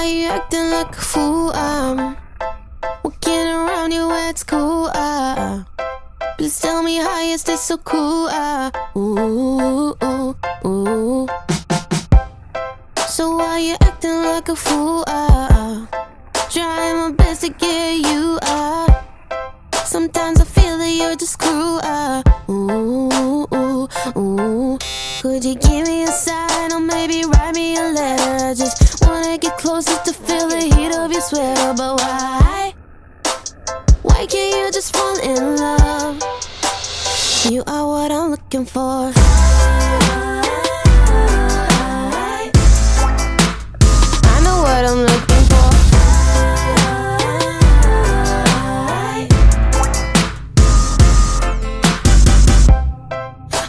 why you acting like a fool? I'm walking around you at school. Please tell me how is this so cool? Ooh, ooh, ooh. So why you acting like a fool? Trying my best to get you. Sometimes I feel that you're just cruel. Ooh, ooh, ooh. Could you give me a sign or maybe write me a letter? I just wanna get closer to feel the heat of your sweater. But why? Why can't you just fall in love? You are what I'm looking for. I know what I'm looking for.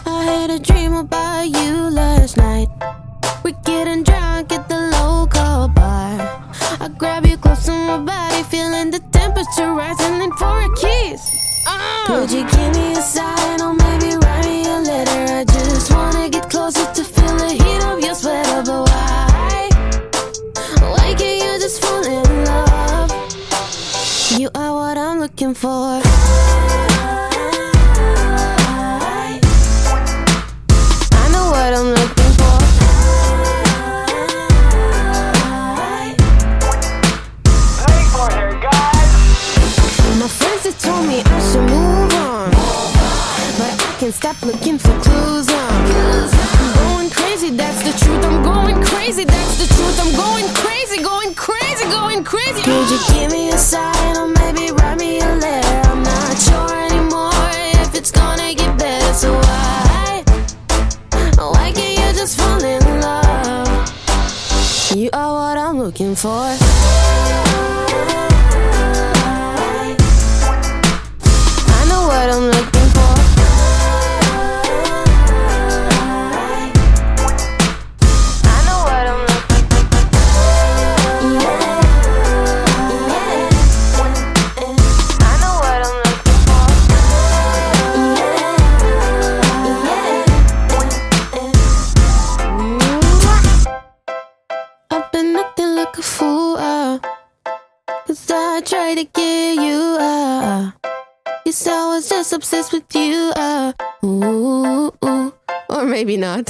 I had a dream about you last night. We're getting drunk at the local bar. I grab you close to my body, feeling the temperature rising in for a kiss. Could you give me a sign or maybe write me a letter? I just wanna get closer to feel the heat of your sweater. But why? Why can't you just fall in love? You are what I'm looking for. I know what I'm looking for. Ready for her, guys. My friends have told me I should move on, but I can't stop looking for clues. I'm going crazy, that's the truth. I'm going crazy, that's the truth. I'm going crazy, going crazy, going crazy. Could you give me a sign or maybe write me a letter? I'm not sure anymore if it's gonna get better. So why can't you just fall in love? You are what I'm looking for. I know what I'm looking for. I know what I'm looking for. I know what I'm looking for. I've been acting like a fool, 'cause I tried to get you. Guess I was just obsessed with you. Ooh, ooh. Or maybe not.